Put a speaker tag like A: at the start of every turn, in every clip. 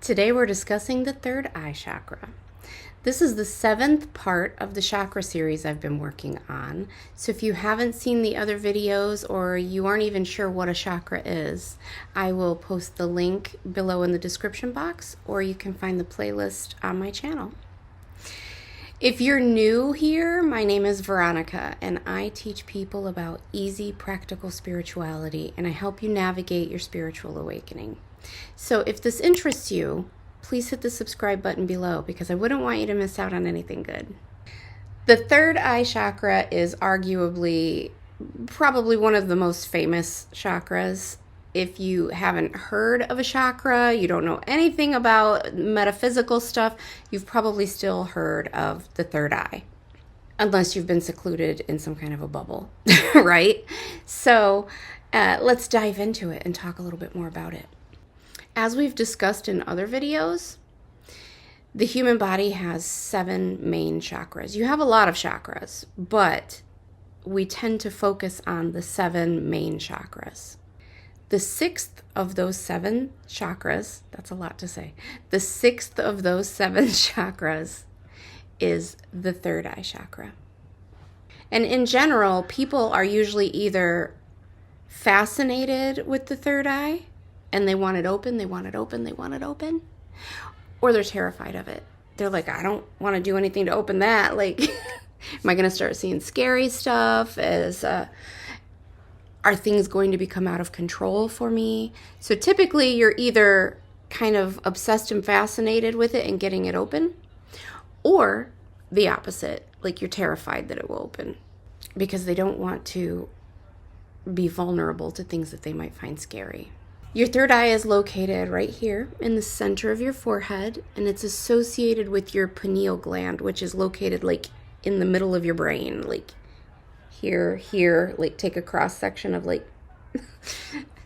A: Today we're discussing the third eye chakra. This is the 7th part of the chakra series I've been working on. So if you haven't seen the other videos or you aren't even sure what a chakra is, I will post the link below in the description box, or you can find the playlist on my channel. If you're new here, my name is Veronica, and I teach people about easy, practical spirituality, and I help you navigate your spiritual awakening. So if this interests you, please hit the subscribe button below because I wouldn't want you to miss out on anything good. The third eye chakra is arguably probably one of the most famous chakras. If you haven't heard of a chakra, you don't know anything about metaphysical stuff, you've probably still heard of the third eye, unless you've been secluded in some kind of a bubble, right? So let's dive into it and talk a little bit more about it. As we've discussed in other videos, the human body has 7 main chakras. You have a lot of chakras, but we tend to focus on the 7 main chakras. The 6th of those 7 chakras, that's a lot to say, the 6th of those 7 chakras is the third eye chakra. And in general, people are usually either fascinated with the third eye, and they want it open, they want it open, they want it open, or they're terrified of it. They're like, I don't want to do anything to open that. Like, am I going to start seeing scary stuff? Are things going to become out of control for me? So typically you're either kind of obsessed and fascinated with it and getting it open, or the opposite, like you're terrified that it will open because they don't want to be vulnerable to things that they might find scary. Your third eye is located right here in the center of your forehead, and it's associated with your pineal gland, which is located like in the middle of your brain, like here, like take a cross section of like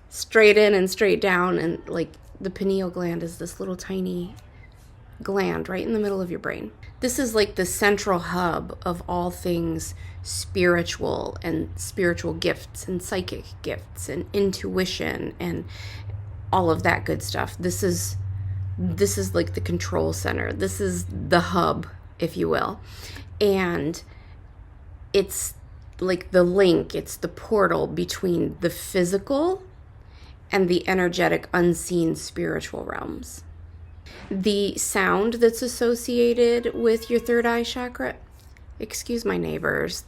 A: straight in and straight down, and like the pineal gland is this little tiny gland right in the middle of your brain. This is like the central hub of all things spiritual and spiritual gifts and psychic gifts and intuition and all of that good stuff. This is like the control center. This is the hub, if you will. And it's like the link, it's the portal between the physical and the energetic, unseen spiritual realms. The sound that's associated with your third eye chakra, excuse my neighbors,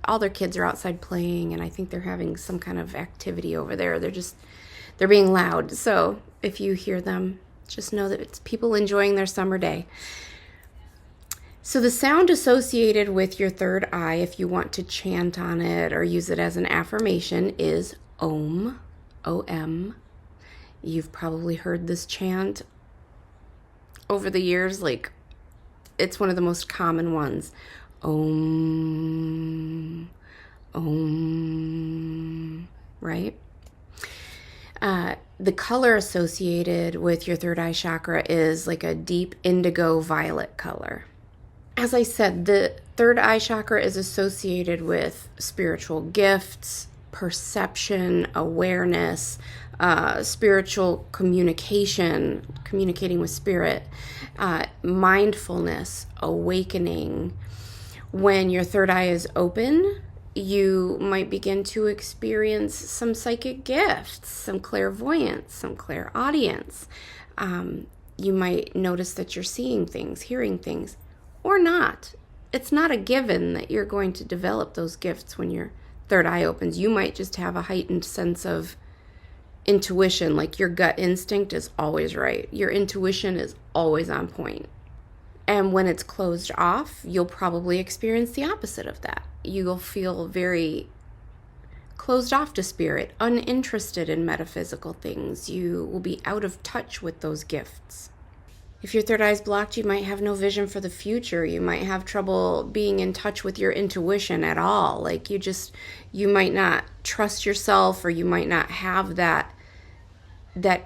A: all their kids are outside playing, and I think they're having some kind of activity over there. They're being loud. So if you hear them, just know that it's people enjoying their summer day. So the sound associated with your third eye, if you want to chant on it or use it as an affirmation, is Om, O-M. You've probably heard this chant over the years. Like, it's one of the most common ones. Om, Om, right? The color associated with your third eye chakra is like a deep indigo violet color. As I said, the third eye chakra is associated with spiritual gifts, perception, awareness, spiritual communication, communicating with spirit, mindfulness, awakening. When your third eye is open, you might begin to experience some psychic gifts, some clairvoyance, some clairaudience. You might notice that you're seeing things, hearing things, or not. It's not a given that you're going to develop those gifts when your third eye opens. You might just have a heightened sense of intuition, like your gut instinct is always right. Your intuition is always on point. And when it's closed off, you'll probably experience the opposite of that. You'll feel very closed off to spirit, uninterested in metaphysical things. You will be out of touch with those gifts. If your third eye is blocked, you might have no vision for the future. You might have trouble being in touch with your intuition at all. Like you might not trust yourself, or you might not have that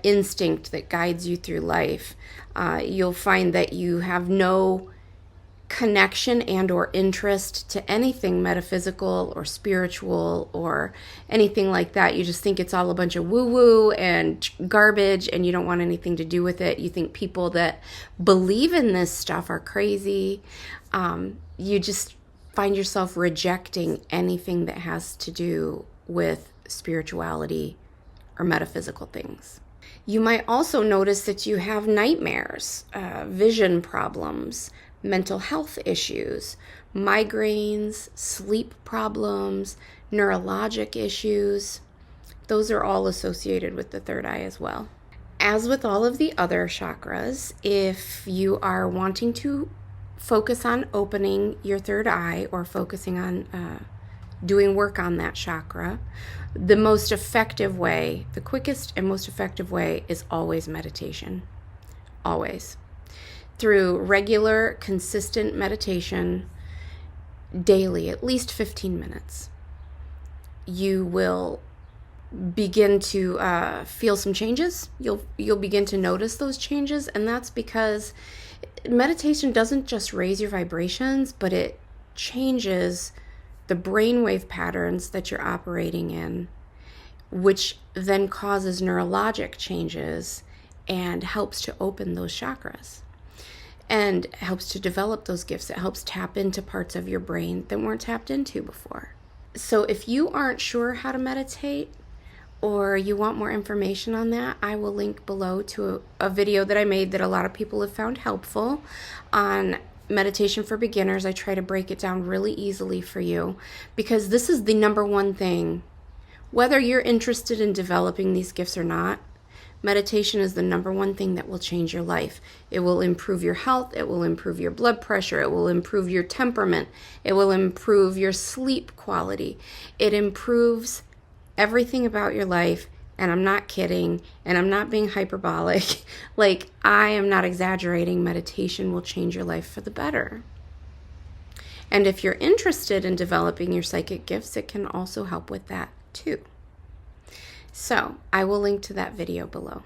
A: instinct that guides you through life. You'll find that you have no connection and or interest to anything metaphysical or spiritual or anything like that. You just think it's all a bunch of woo-woo and garbage and you don't want anything to do with it. You think people that believe in this stuff are crazy. You just find yourself rejecting anything that has to do with spirituality or metaphysical things. You might also notice that you have nightmares, vision problems, mental health issues, migraines, sleep problems, neurologic issues. Those are all associated with the third eye as well. As with all of the other chakras, if you are wanting to focus on opening your third eye or focusing on doing work on that chakra, the most effective way, the quickest and most effective way is always meditation. Always. Through regular, consistent meditation daily, at least 15 minutes, you will begin to feel some changes. You'll begin to notice those changes, and that's because meditation doesn't just raise your vibrations, but it changes the brainwave patterns that you're operating in, which then causes neurologic changes and helps to open those chakras and helps to develop those gifts. It helps tap into parts of your brain that weren't tapped into before. So if you aren't sure how to meditate or you want more information on that, I will link below to a video that I made that a lot of people have found helpful on meditation for beginners. I try to break it down really easily for you because this is the number one thing. Whether you're interested in developing these gifts or not, meditation is the number one thing that will change your life. It will improve your health. It will improve your blood pressure. It will improve your temperament. It will improve your sleep quality. It improves everything about your life. And I'm not kidding. And I'm not being hyperbolic. Like, I am not exaggerating. Meditation will change your life for the better. And if you're interested in developing your psychic gifts, it can also help with that too. So I will link to that video below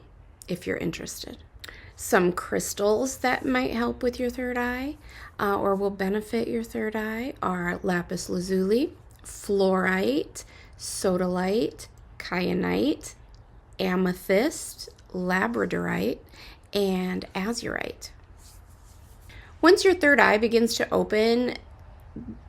A: if you're interested. Some crystals that might help with your third eye or will benefit your third eye are lapis lazuli, fluorite, sodalite, kyanite, amethyst, labradorite, and azurite. Once your third eye begins to open,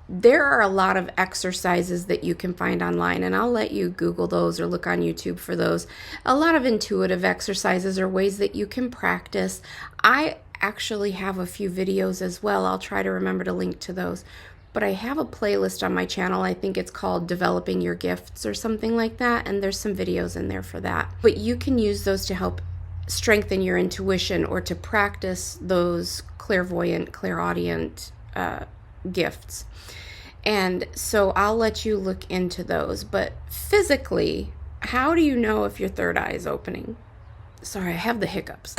A: there are a lot of exercises that you can find online, and I'll let you Google those or look on YouTube for those. A lot of intuitive exercises or ways that you can practice. I actually have a few videos as well. I'll try to remember to link to those. But I have a playlist on my channel. I think it's called Developing Your Gifts or something like that, and there's some videos in there for that. But you can use those to help strengthen your intuition or to practice those clairvoyant, clairaudient gifts. And so I'll let you look into those. But physically, how do you know if your third eye is opening? Sorry, I have the hiccups.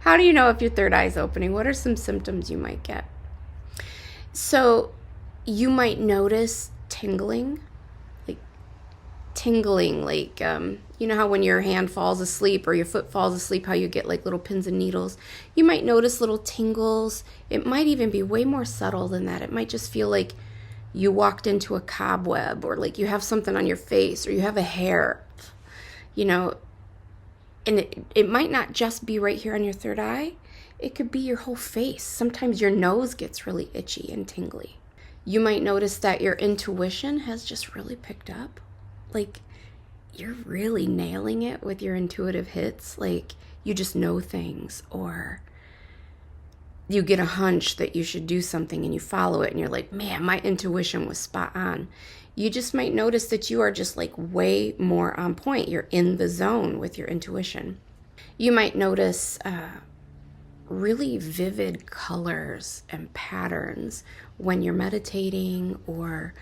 A: How do you know if your third eye is opening? What are some symptoms you might get? So you might notice tingling, you know how when your hand falls asleep or your foot falls asleep, how you get like little pins and needles? You might notice little tingles. It might even be way more subtle than that. It might just feel like you walked into a cobweb, or like you have something on your face, or you have a hair, you know, and it might not just be right here on your third eye. It could be your whole face. Sometimes your nose gets really itchy and tingly. You might notice that your intuition has just really picked up. Like, you're really nailing it with your intuitive hits. Like, you just know things, or you get a hunch that you should do something and you follow it and you're like, man, my intuition was spot on. You just might notice that you are just like way more on point. You're in the zone with your intuition. You might notice really vivid colors and patterns when you're meditating, or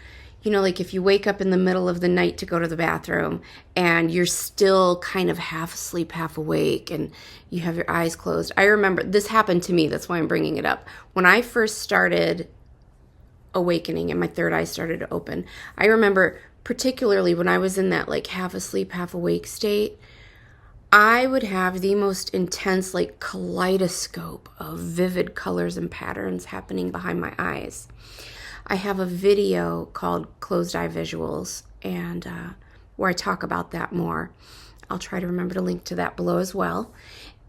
A: you know, like if you wake up in the middle of the night to go to the bathroom and you're still kind of half asleep, half awake, and you have your eyes closed. I remember this happened to me. That's why I'm bringing it up. When I first started awakening and my third eye started to open, I remember particularly when I was in that like half asleep, half awake state, I would have the most intense, like, kaleidoscope of vivid colors and patterns happening behind my eyes. I have a video called Closed Eye Visuals, and where I talk about that more. I'll try to remember to link to that below as well.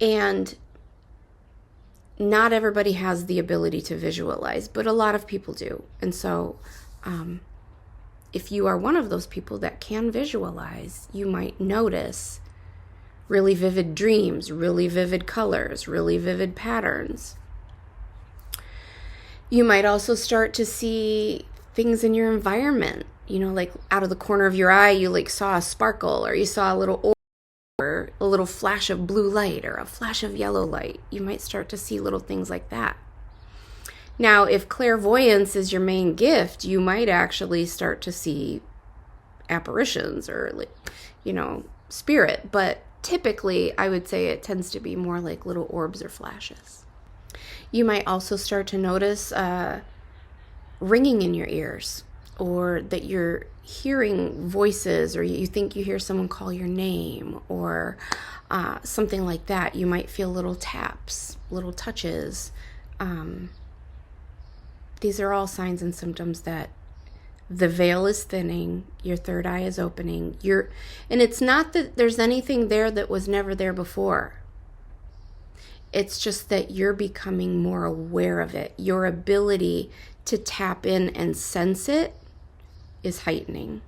A: And not everybody has the ability to visualize, but a lot of people do. And so if you are one of those people that can visualize, you might notice really vivid dreams, really vivid colors, really vivid patterns. You might also start to see things in your environment. You know, like out of the corner of your eye, you like saw a sparkle, or you saw a little orb, or a little flash of blue light, or a flash of yellow light. You might start to see little things like that. Now, if clairvoyance is your main gift, you might actually start to see apparitions or, like, you know, spirit. But typically, I would say it tends to be more like little orbs or flashes. You might also start to notice ringing in your ears, or that you're hearing voices, or you think you hear someone call your name, or something like that. You might feel little taps, little touches. These are all signs and symptoms that the veil is thinning, your third eye is opening. And it's not that there's anything there that was never there before. It's just that you're becoming more aware of it. Your ability to tap in and sense it is heightening.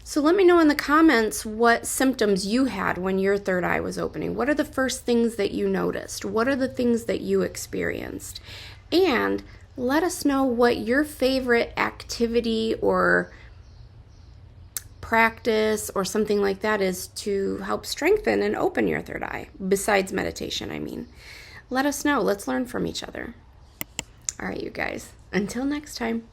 A: So let me know in the comments what symptoms you had when your third eye was opening. What are the first things that you noticed? What are the things that you experienced? And let us know what your favorite activity or practice or something like that is to help strengthen and open your third eye, besides meditation, I mean. Let us know. Let's learn from each other. All right, you guys. Until next time.